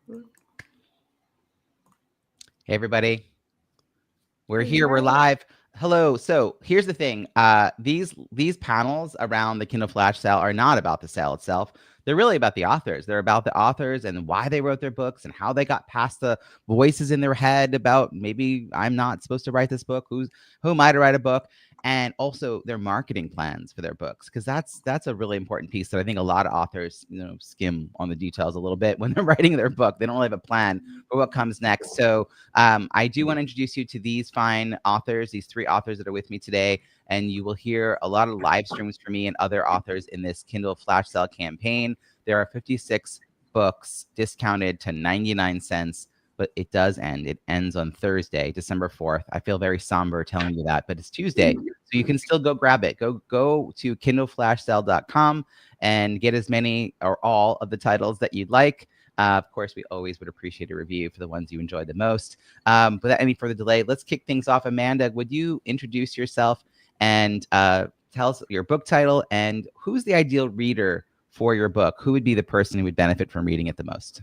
Hey, everybody. We're here. We're live. Hello. So here's the thing. These panels around the Kindle Flash sale are not about the sale itself. They're really about the authors. They're about the authors and why they wrote their books and how they got past the voices in their head about maybe I'm not supposed to write this book. Who am I to write a book? And also their marketing plans for their books, because that's a really important piece that I think a lot of authors skim on the details a little bit when they're writing their book. They don't really have a plan for what comes next. So I do want to introduce you to these fine authors, these three authors that are with me today, and you will hear a lot of live streams from me and other authors in this Kindle Flash Sale campaign. There are 56 books discounted to 99 cents, but it does end. It ends on Thursday, December 4th. I feel very somber telling you that, but it's Tuesday, so you can still go grab it. Go to kindleflashsale.com and get as many or all of the titles that you'd like. Of course, we always would appreciate a review for the ones you enjoy the most. Without any further delay, let's kick things off. Amanda, would you introduce yourself and tell us your book title and who's the ideal reader for your book? Who would be the person who would benefit from reading it the most?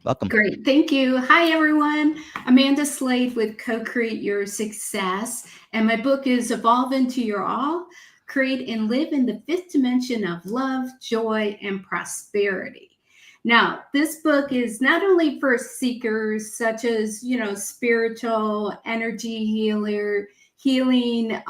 Welcome. Great. Thank you. Hi, everyone. Amanda Slade with Co-Create Your Success. And my book is Evolve Into Your All, Create and Live in the Fifth Dimension of Love, Joy, and Prosperity. Now, this book is not only for seekers such as, spiritual, energy healing,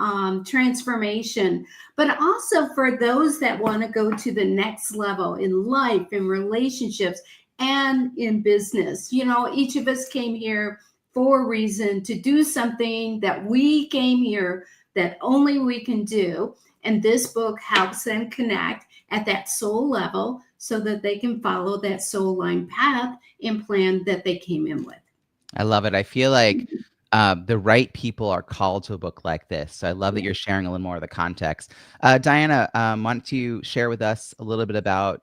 transformation, but also for those that want to go to the next level in life, in relationships, and in business. Each of us came here for a reason to do something that we came here that only we can do. And this book helps them connect at that soul level so that they can follow that soul line path and plan that they came in with. I love it. I feel like the right people are called to a book like this. So I love that you're sharing a little more of the context. Diana, why don't you share with us a little bit about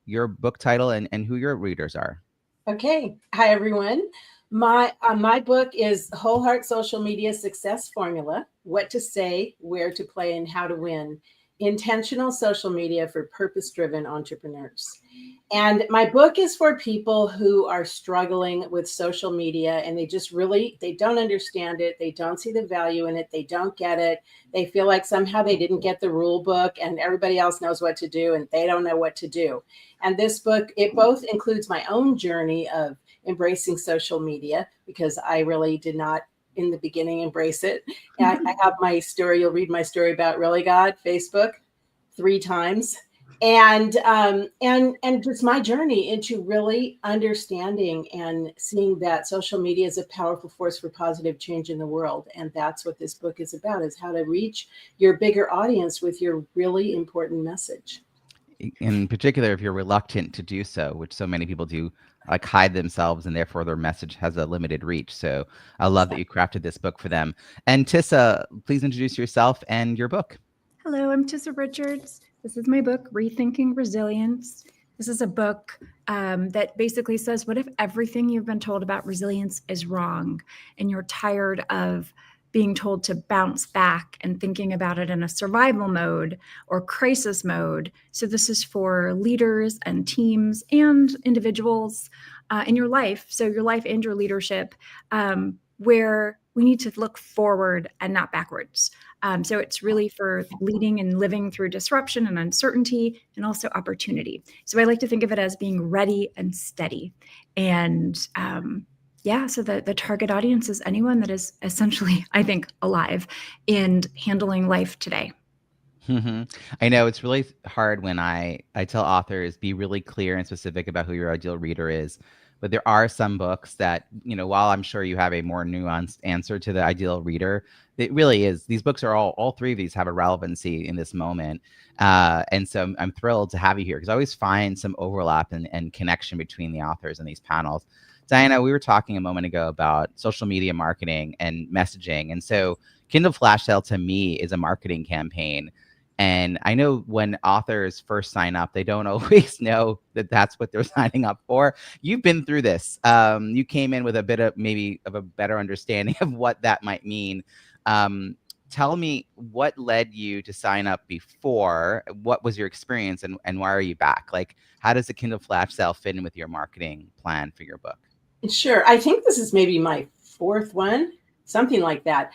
your book title and who your readers are? Okay. Hi, everyone. My book is Whole Heart Social Media Success Formula: What to Say, Where to Play, and How to Win. Intentional Social Media for Purpose-Driven Entrepreneurs. And my book is for people who are struggling with social media and they don't understand it. They don't see the value in it. They don't get it. They feel like somehow they didn't get the rule book and everybody else knows what to do and they don't know what to do. And this book, it both includes my own journey of embracing social media, because I really did not in the beginning embrace it. And I have my story. You'll read my story about Really God, Facebook, 3 times. And just my journey into really understanding and seeing that social media is a powerful force for positive change in the world. And that's what this book is about, is how to reach your bigger audience with your really important message. In particular, if you're reluctant to do so, which so many people do, like hide themselves, and therefore their message has a limited reach. So I love that you crafted this book for them. And Tissa, please introduce yourself and your book. Hello, I'm Tissa Richards. This is my book, Rethinking Resilience. This is a book that basically says, what if everything you've been told about resilience is wrong and you're tired of being told to bounce back and thinking about it in a survival mode or crisis mode? So this is for leaders and teams and individuals in your life. So your life and your leadership, where we need to look forward and not backwards. So it's really for leading and living through disruption and uncertainty and also opportunity. So I like to think of it as being ready and steady. And so the target audience is anyone that is essentially, I think, alive and handling life today. I know it's really hard when I tell authors, be really clear and specific about who your ideal reader is. But there are some books that, while I'm sure you have a more nuanced answer to the ideal reader, it really is. These books are all 3 of these have a relevancy in this moment. And so I'm thrilled to have you here, because I always find some overlap and connection between the authors in these panels. Diana, we were talking a moment ago about social media marketing and messaging. And so Kindle Flash Sale to me is a marketing campaign. And I know when authors first sign up, they don't always know that that's what they're signing up for. You've been through this. You came in with a bit of maybe of a better understanding of what that might mean. tell me what led you to sign up before. What was your experience, and why are you back? Like, how does the Kindle Flash Sale fit in with your marketing plan for your book? Sure. I think this is maybe my fourth one, something like that.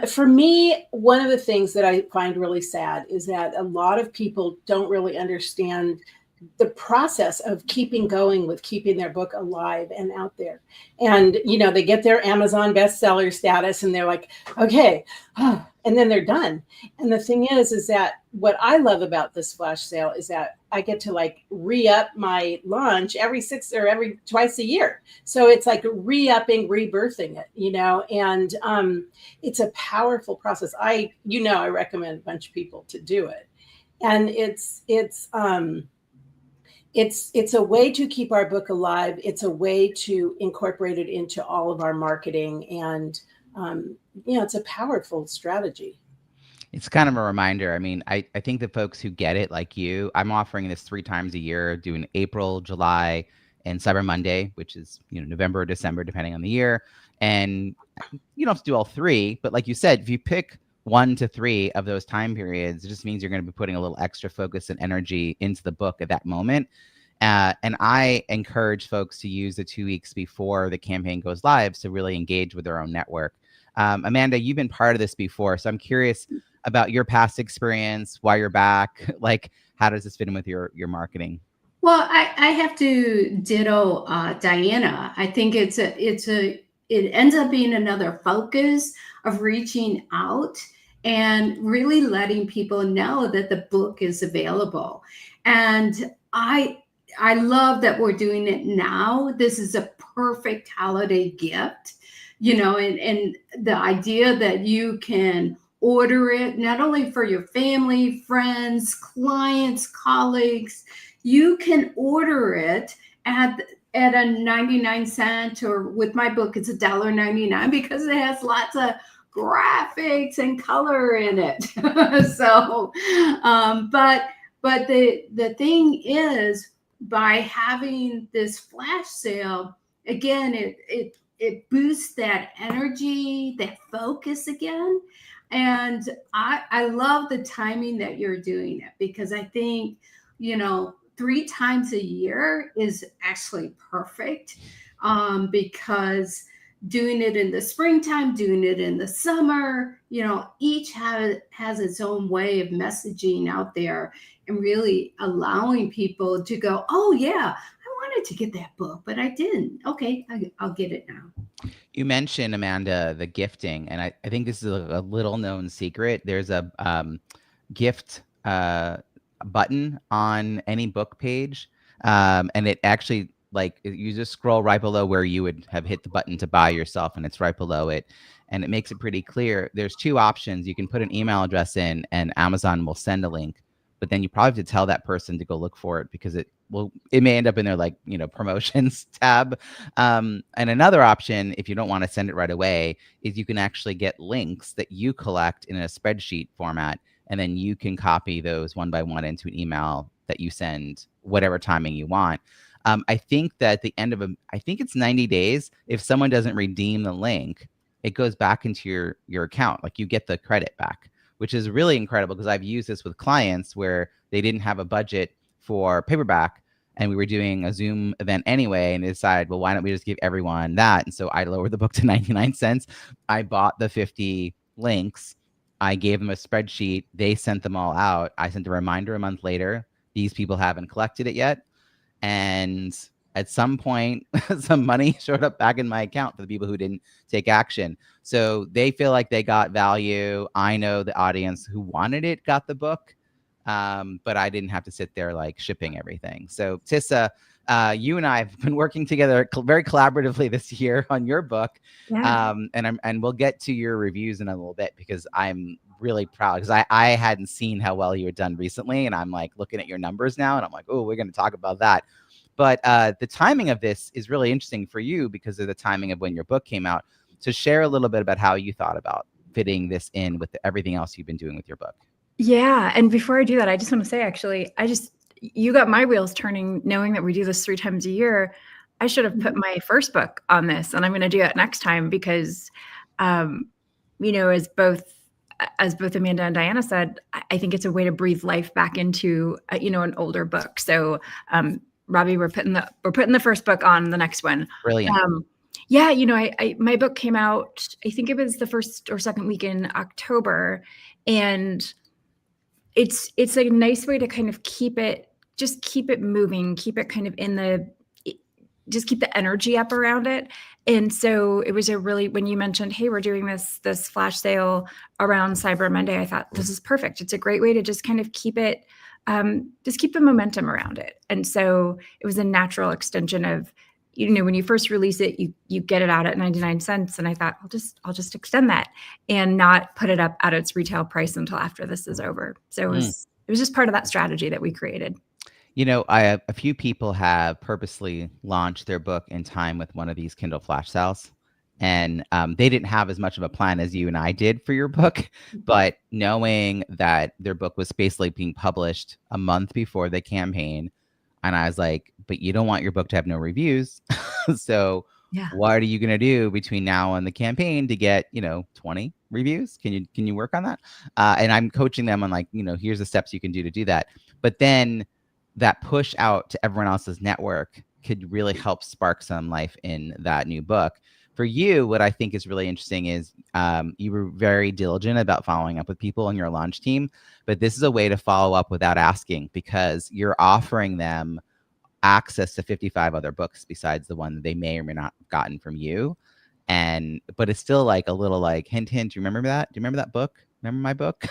For me, one of the things that I find really sad is that a lot of people don't really understand the process of keeping going with keeping their book alive and out there. And, they get their Amazon bestseller status and they're like, okay, and then they're done. And the thing is that what I love about this flash sale is that I get to like re-up my launch every twice a year. So it's like re-upping, rebirthing it, and it's a powerful process. I recommend a bunch of people to do it. And it's a way to keep our book alive. It's a way to incorporate it into all of our marketing. And, it's a powerful strategy. It's kind of a reminder. I mean, I think the folks who get it, like you, I'm offering this 3 times a year, doing April, July, and Cyber Monday, which is, November or December, depending on the year. And you don't have to do all 3, but like you said, if you pick 1 to 3 of those time periods, it just means you're going to be putting a little extra focus and energy into the book at that moment. And I encourage folks to use the 2 weeks before the campaign goes live to really engage with their own network. Amanda, you've been part of this before, so I'm curious about your past experience, why you're back. Like, how does this fit in with your marketing? Well, I have to ditto Diana. I think it ends up being another focus of reaching out and really letting people know that the book is available. And I love that we're doing it now. This is a perfect holiday gift, and the idea that you can order it not only for your family, friends, clients, colleagues. You can order it at a 99-cent, or with my book, it's $1.99 because it has lots of graphics and color in it. So, but the thing is, by having this flash sale, again, it boosts that energy, that focus again. And I love the timing that you're doing it, because I think, 3 times a year is actually perfect, because doing it in the springtime, doing it in the summer, each has its own way of messaging out there and really allowing people to go, oh yeah, I wanted to get that book, but I didn't. Okay, I'll get it now. You mentioned, Amanda, the gifting, and I think this is a little known secret. There's a gift button on any book page, and it actually, like, you just scroll right below where you would have hit the button to buy yourself, and it's right below it, and it makes it pretty clear. There's 2 options. You can put an email address in, and Amazon will send a link, but then you probably have to tell that person to go look for it, because it may end up in their, like, promotions tab. And another option, if you don't want to send it right away, is you can actually get links that you collect in a spreadsheet format, and then you can copy those one by one into an email that you send whatever timing you want. I think that at the end of I think it's 90 days, if someone doesn't redeem the link, it goes back into your account. Like, you get the credit back, which is really incredible, because I've used this with clients where they didn't have a budget for paperback, and we were doing a Zoom event anyway, and they decided, well, why don't we just give everyone that? And so I lowered the book to 99 cents. I bought the 50 links. I gave them a spreadsheet. They sent them all out. I sent a reminder a month later. These people haven't collected it yet. And at some point, some money showed up back in my account for the people who didn't take action. So they feel like they got value. I know the audience who wanted it got the book, but I didn't have to sit there like shipping everything. So Tissa, you and I have been working together very collaboratively this year on your book. Yeah. And we'll get to your reviews in a little bit, because I'm really proud, because I hadn't seen how well you had done recently. And I'm like looking at your numbers now, and I'm like, oh, we're going to talk about that. But the timing of this is really interesting for you because of the timing of when your book came out. So share a little bit about how you thought about fitting this in with everything else you've been doing with your book. Yeah. And before I do that, I just want to say, actually, you got my wheels turning knowing that we do this 3 times a year. I should have put my first book on this, and I'm going to do it next time because, as both as both Amanda and Diana said, I think it's a way to breathe life back into, an older book. So, Robbie, we're putting the first book on the next one. Brilliant. Yeah, my book came out, I think it was the first or second week in October, and it's a nice way to kind of keep it moving, keep it kind of just keep the energy up around it. And so it was when you mentioned, hey, we're doing this flash sale around Cyber Monday, I thought this is perfect. It's a great way to just kind of keep it, just keep the momentum around it. And so it was a natural extension of, when you first release it, you get it out at 99 cents. And I thought, I'll just extend that and not put it up at its retail price until after this is over. So it was just part of that strategy that we created. A few people have purposely launched their book in time with one of these Kindle Flash sales. And they didn't have as much of a plan as you and I did for your book. But knowing that their book was basically being published a month before the campaign, and I was like, but you don't want your book to have no reviews. So what are you going to do between now and the campaign to get, 20 reviews? Can you work on that? And I'm coaching them on like, here's the steps you can do to do that. But then that push out to everyone else's network could really help spark some life in that new book. For you, what I think is really interesting is you were very diligent about following up with people on your launch team, but this is a way to follow up without asking, because you're offering them access to 55 other books besides the one that they may or may not have gotten from you. But it's still like a little like hint, hint. Do you remember that? Do you remember that book? Remember my book?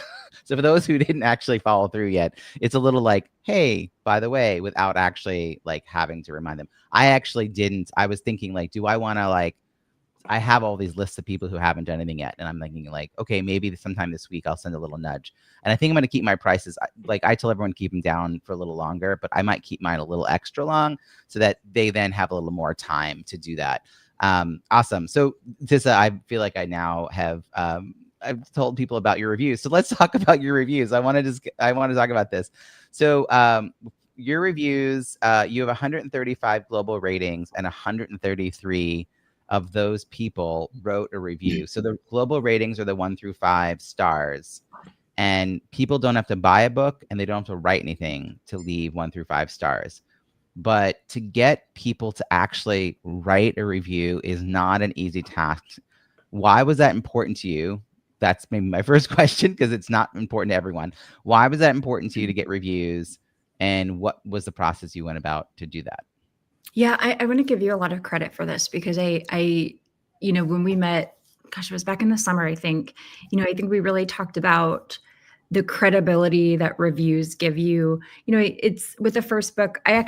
So for those who didn't actually follow through yet, it's a little like, hey, by the way, without actually like having to remind them. I actually didn't. I was thinking like, do I want to like, I have all these lists of people who haven't done anything yet. And I'm thinking like, okay, maybe sometime this week I'll send a little nudge. And I think I'm going to keep my prices. Like I tell everyone, keep them down for a little longer, but I might keep mine a little extra long so that they then have a little more time to do that. Awesome. So Tissa, I feel like I now have, I've told people about your reviews. So let's talk about your reviews. I want to talk about this. So, your reviews, you have 135 global ratings and 133 of those people wrote a review. So the global ratings are the 1 through 5 stars, and people don't have to buy a book and they don't have to write anything to leave 1 through 5 stars. But to get people to actually write a review is not an easy task. Why was that important to you? That's maybe my first question, because it's not important to everyone. Why was that important to you to get reviews, and what was the process you went about to do that? Yeah, I want to give you a lot of credit for this, because I when we met, gosh, it was back in the summer, I think, I think we really talked about the credibility that reviews give you. It's with the first book, I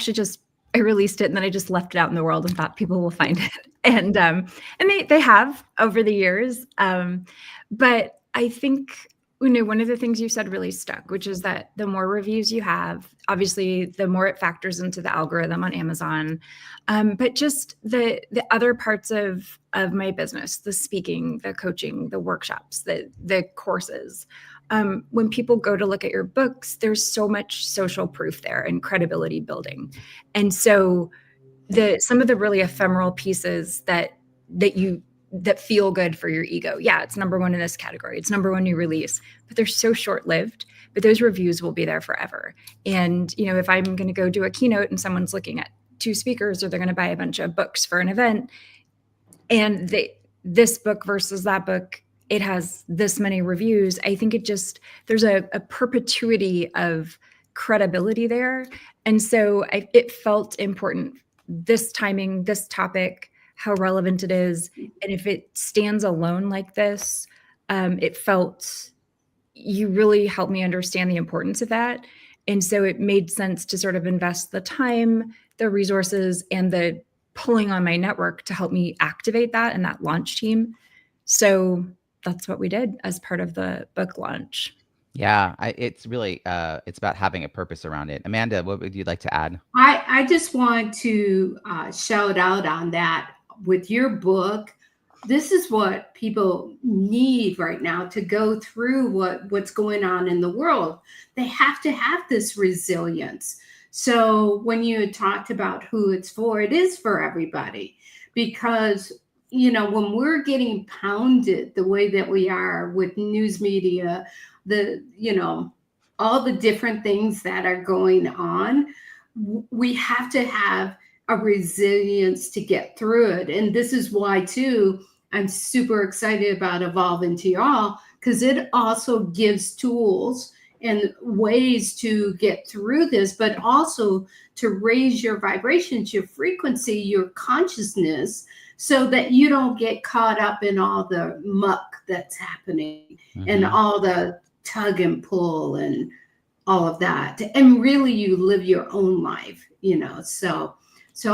released it and then I just left it out in the world and thought people will find it. And they have over the years. But I think, one of the things you said really stuck, which is that the more reviews you have, obviously, the more it factors into the algorithm on Amazon. But just the other parts of my business, the speaking, the coaching, the workshops, the courses. When people go to look at your books, there's so much social proof there and credibility building. And so some of the really ephemeral pieces that feel good for your ego. Yeah, it's number 1 in this category. It's number 1 new release, but they're so short-lived, but those reviews will be there forever. And, if I'm going to go do a keynote and someone's looking at 2 speakers, or they're going to buy a bunch of books for an event, and this book versus that book, it has this many reviews, I think there's a perpetuity of credibility there. And so it felt important, this timing, this topic, how relevant it is. And if it stands alone like this, it felt, you really helped me understand the importance of that. And so it made sense to sort of invest the time, the resources, and the pulling on my network to help me activate that and that launch team. So that's what we did as part of the book launch. Yeah, it's really, it's about having a purpose around it. Amanda, what would you like to add? I just want to shout out on that. With your book, this is what people need right now to go through what's going on in the world. They have to have this resilience. So when you talked about who it's for, it is for everybody, because when we're getting pounded the way that we are with news media, all the different things that are going on, we have to have a resilience to get through it. And this is why, too, I'm super excited about Evolve Into Your All, because it also gives tools and ways to get through this, but also to raise your vibrations, your frequency, your consciousness, so that you don't get caught up in all the muck that's happening and all the tug and pull and all of that. And really you live your own life, So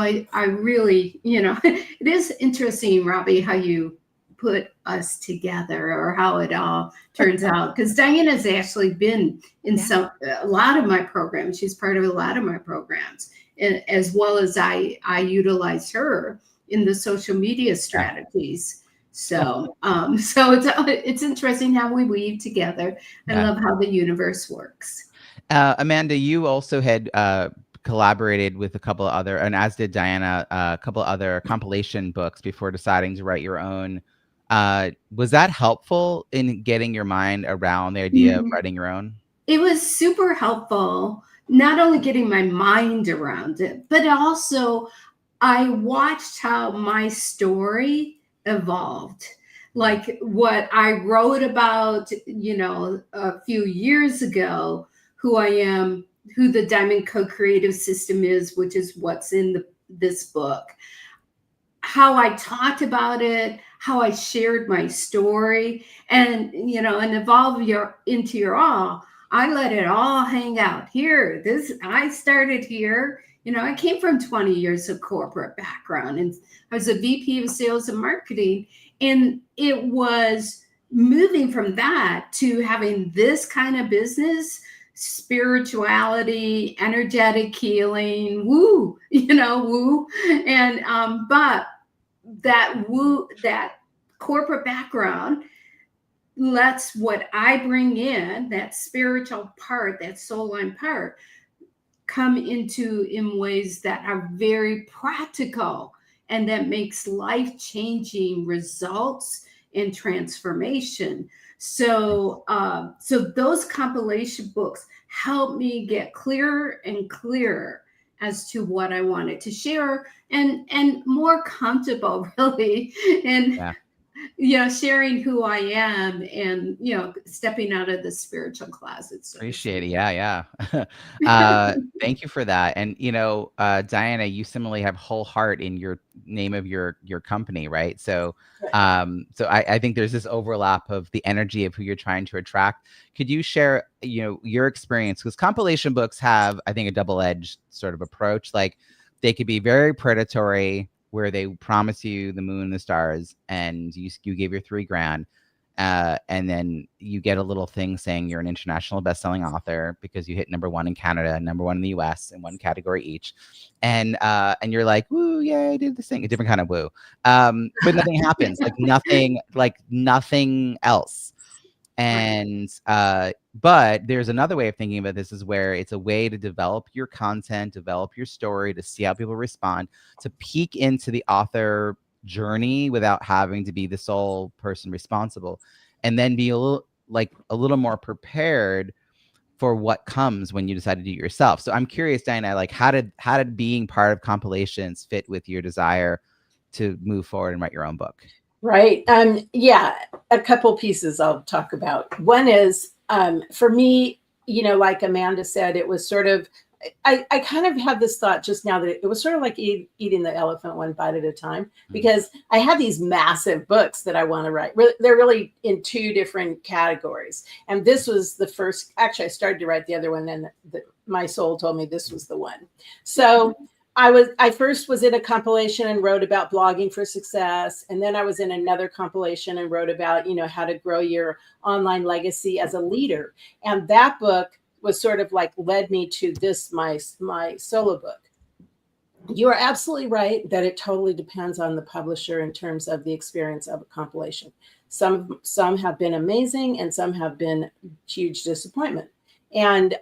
I really, it is interesting, Robbie, how you put us together, or how it all turns out. Because Diana's actually been in a lot of my programs. She's part of a lot of my programs, and as well as I utilize her in the social media strategies. So, so it's interesting how we weave together. I love how the universe works. Amanda, you also had collaborated with a couple of other, and as did Diana, a couple of other compilation books before deciding to write your own. Was that helpful in getting your mind around the idea of writing your own? It was super helpful, not only getting my mind around it, but also I watched how my story evolved. Like what I wrote about, a few years ago, who I am, who the Diamond Co-Creative System is, which is what's in this book, how I talked about it, how I shared my story, and Evolve Into Your All. I let it all hang out here. I started here. I came from 20 years of corporate background, and I was a VP of sales and marketing. And it was moving from that to having this kind of business, spirituality, energetic healing, woo. And, but that corporate background lets what I bring in, that spiritual part, that soul line part, come into in ways that are very practical and that makes life-changing results and transformation. So those compilation books help me get clearer and clearer as to what I wanted to share, and more comfortable, really, and sharing who I am, and stepping out of the spiritual closet. So appreciate it. Yeah. Thank you for that. And Diana, you similarly have whole heart in your name of your company, right? So I think there's this overlap of the energy of who you're trying to attract. Could you share your experience? Because compilation books have, I think, a double-edged sort of approach. Like they could be very predatory, where they promise you the moon and the stars, and you give your $3,000, and then you get a little thing saying you're an international best-selling author because you hit #1 in Canada and #1 in the US in one category each, and you're like, woo, yeah, I did this thing, a different kind of woo, but nothing happens, like nothing else. And but there's another way of thinking about this, is where it's a way to develop your content, develop your story, to see how people respond, to peek into the author journey without having to be the sole person responsible, and then be a little more prepared for what comes when you decide to do it yourself. So I'm curious, Diana, like how did being part of compilations fit with your desire to move forward and write your own book? Right. A couple pieces I'll talk about. One is, for me, like Amanda said, it was sort of, I kind of had this thought just now that it was sort of like eating the elephant one bite at a time, because I had these massive books that I want to write. They're really in two different categories. And this was the first, actually, I started to write the other one, and my soul told me this was the one. So I first was in a compilation and wrote about blogging for success. And then I was in another compilation and wrote about, how to grow your online legacy as a leader. And that book was sort of like led me to this, my solo book. You are absolutely right that it totally depends on the publisher in terms of the experience of a compilation. Some have been amazing, and some have been huge disappointment. And,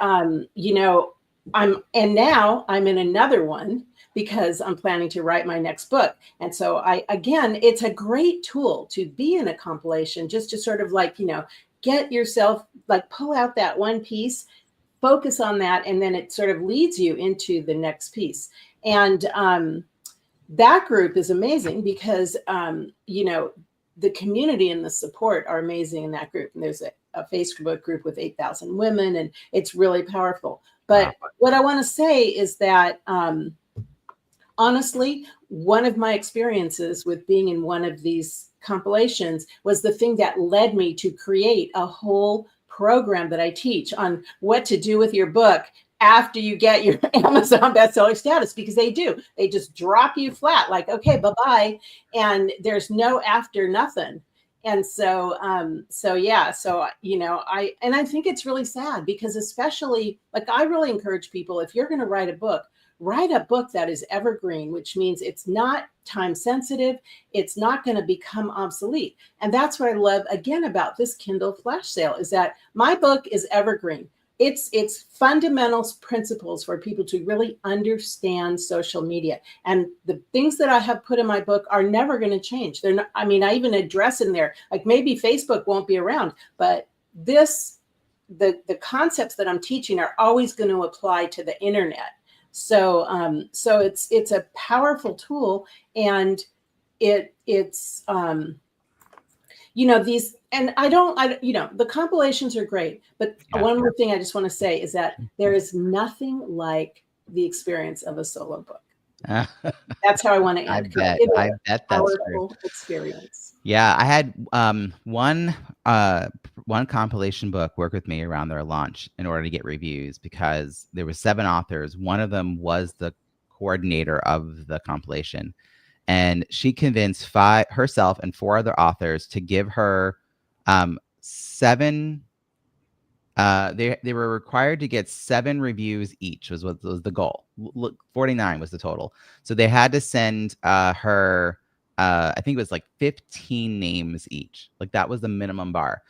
now I'm in another one because I'm planning to write my next book. And so again, it's a great tool to be in a compilation, just to sort of like, get yourself, like, pull out that one piece, focus on that, and then it sort of leads you into the next piece. And that group is amazing because, the community and the support are amazing in that group. And there's a Facebook group with 8,000 women, and it's really powerful. But what I want to say is that, honestly, one of my experiences with being in one of these compilations was the thing that led me to create a whole program that I teach on what to do with your book after you get your Amazon bestseller status, because they just drop you flat, like, okay, bye-bye. And there's no after nothing. And so, I think it's really sad, because especially, like, I really encourage people, if you're going to write a book that is evergreen, which means it's not time sensitive. It's not going to become obsolete. And that's what I love, again, about this Kindle Flash Sale, is that my book is evergreen. It's fundamental principles for people to really understand social media. And the things that I have put in my book are never going to change. They're not, I even address in there, like, maybe Facebook won't be around, but the concepts that I'm teaching are always going to apply to the internet. So it's a powerful tool, and it's the compilations are great, but one more thing I just want to say is that there is nothing like the experience of a solo book. That's how I want to end. I bet that's true. Experience. Yeah, I had one compilation book work with me around their launch in order to get reviews, because there were 7 authors. One of them was the coordinator of the compilation, and she convinced herself and 4 other authors to give her 7. They were required to get 7 reviews each, was the goal. 49 was the total. So they had to send her, I think it was like 15 names each. Like, that was the minimum bar.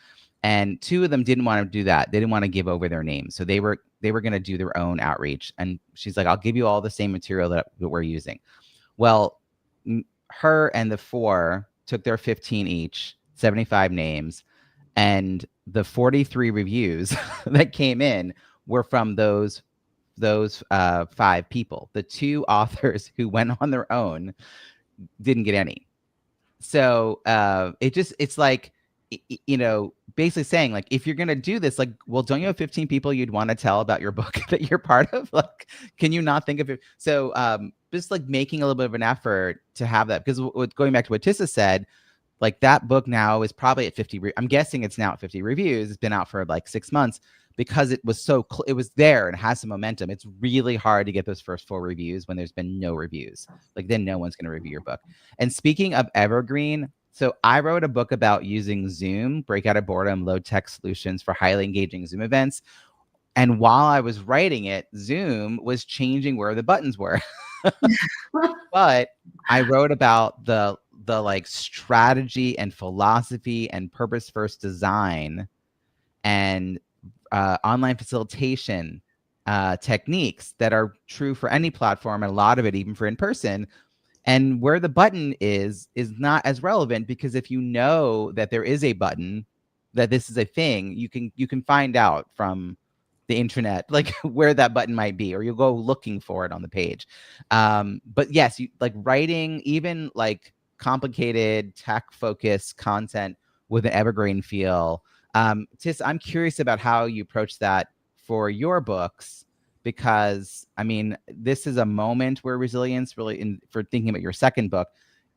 And 2 of them didn't want to do that. They didn't want to give over their names. So they were going to do their own outreach. And she's like, I'll give you all the same material that we're using. Well, her and the 4 took their 15 each, 75 names, and the 43 reviews that came in were from those 5 people. The 2 authors who went on their own didn't get any. So it's like, basically saying, like, if you're going to do this, like, well, don't you have 15 people you'd want to tell about your book that you're part of? Like, can you not think of it? So just like making a little bit of an effort to have that, because going back to what Tissa said, like, that book now is probably at 50. I'm guessing it's now at 50 reviews. It's been out for like 6 months, because it was it was there and has some momentum. It's really hard to get those first 4 reviews when there's been no reviews. Like, then no one's going to review your book. And speaking of evergreen, so I wrote a book about using Zoom, break out of boredom, low tech solutions for highly engaging Zoom events. And while I was writing it, Zoom was changing where the buttons were. But I wrote about the like strategy and philosophy and purpose first design and online facilitation techniques that are true for any platform, and a lot of it even for in person. And where the button is not as relevant, because if you know that there is a button, that this is a thing, you can find out from the internet, like, where that button might be, or you'll go looking for it on the page. But yes, you like writing even like complicated tech focused content with an evergreen feel. Tiss, I'm curious about how you approach that for your books, because this is a moment where resilience really, for thinking about your second book,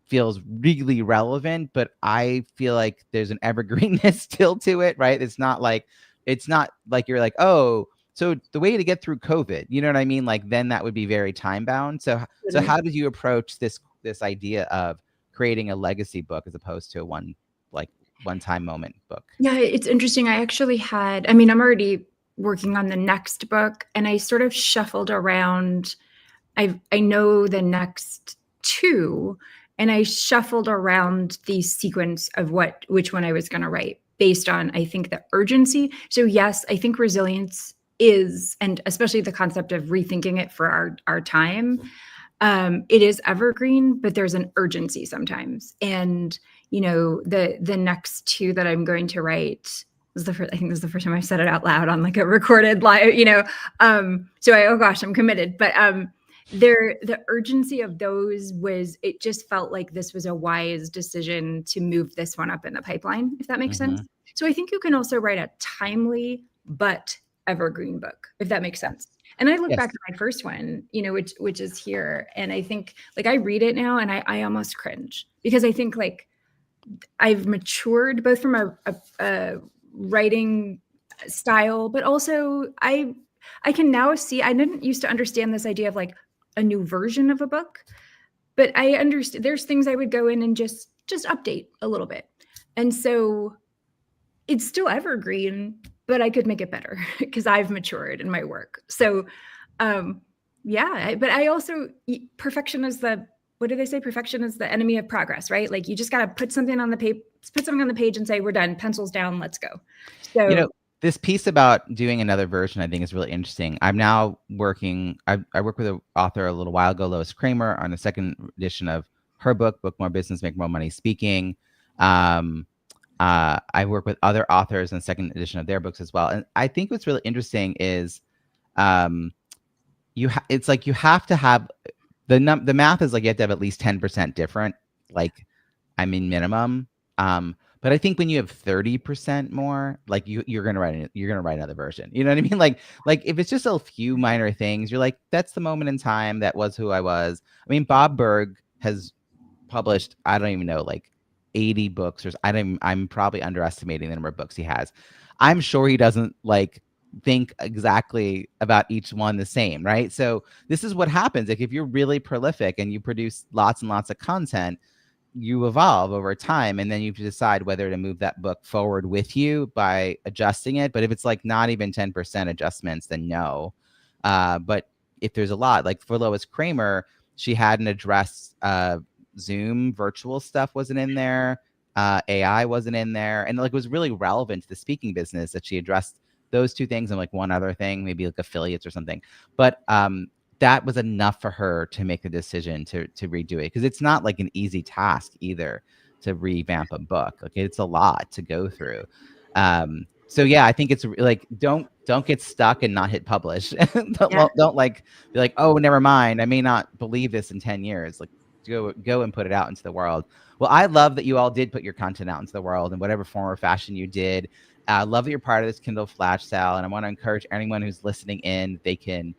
feels really relevant, but I feel like there's an evergreenness still to it, right? It's not like you're like, oh, so the way to get through COVID, you know what I mean? Like, then that would be very time bound. So how did you approach this idea of creating a legacy book as opposed to a one-time moment book? Yeah, it's interesting. I actually had, I'm already working on the next book, and I sort of shuffled around. I know the next 2, and I shuffled around the sequence of which one I was going to write based on, I think, the urgency. So yes, I think resilience is, and especially the concept of rethinking it for our time, it is evergreen, but there's an urgency sometimes. And, you know, the next two that I'm going to write, I think this is the first time I've said it out loud on like a recorded live, you know. Oh gosh, I'm committed. But the urgency of those it just felt like this was a wise decision to move this one up in the pipeline, if that makes sense. So I think you can also write a timely but evergreen book, if that makes sense. And I look back at my first one, you know, which is here, and I think like I read it now and I almost cringe, because I think like I've matured both from a writing style, but also I can now see, I didn't used to understand this idea of like a new version of a book, but I understand there's things I would go in and just update a little bit. And so it's still evergreen, but I could make it better because I've matured in my work. So but I also, perfection is what do they say? Perfection is the enemy of progress, right? Like you just got to put something on the page and say, we're done, pencils down, let's go. So, you know, this piece about doing another version, I think is really interesting. I'm now working, I worked with an author a little while ago, Lois Kramer, on the second edition of her book, Book More Business, Make More Money Speaking. I work with other authors in the second edition of their books as well. And I think what's really interesting is it's like you have to have, the math is like you have to have at least 10% different, like, I mean, minimum. But I think when you have 30% more, like you're gonna write another version. You know what I mean? Like if it's just a few minor things, you're like, that's the moment in time, that was who I was. I mean, Bob Berg has published, I don't even know, like 80 books, or I'm probably underestimating the number of books he has. I'm sure he doesn't like think exactly about each one the same, right? So this is what happens. Like if you're really prolific and you produce lots and lots of content, you evolve over time, and then you decide whether to move that book forward with you by adjusting it. But if it's like not even 10% adjustments, then no. But if there's a lot, like for Lois Kramer, she hadn't addressed Zoom virtual stuff wasn't in there, AI wasn't in there, and like it was really relevant to the speaking business that she addressed those two things and like one other thing, maybe like affiliates or something. But that was enough for her to make the decision to redo it, because it's not like an easy task either to revamp a book. Like it's a lot to go through. So yeah, I think it's like don't get stuck and not hit publish. Don't like be like, oh, never mind, I may not believe this in 10 years. Like go and put it out into the world. Well, I love that you all did put your content out into the world in whatever form or fashion you did. I love that you're part of this Kindle Flash Sale, and I want to encourage anyone who's listening in, they can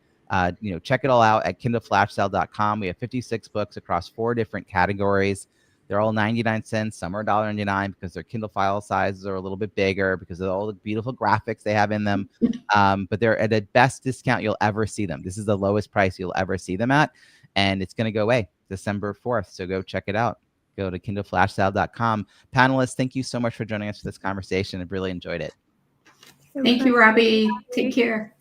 check it all out at kindleflashsale.com. We have 56 books across 4 different categories. They're all 99 cents. Some are $1.99 because their Kindle file sizes are a little bit bigger because of all the beautiful graphics they have in them. But they're at the best discount you'll ever see them. This is the lowest price you'll ever see them at, and it's going to go away December 4th. So go check it out. Go to kindleflashsale.com. Panelists, thank you so much for joining us for this conversation. I've really enjoyed it. Thank you, Robbie. Take care.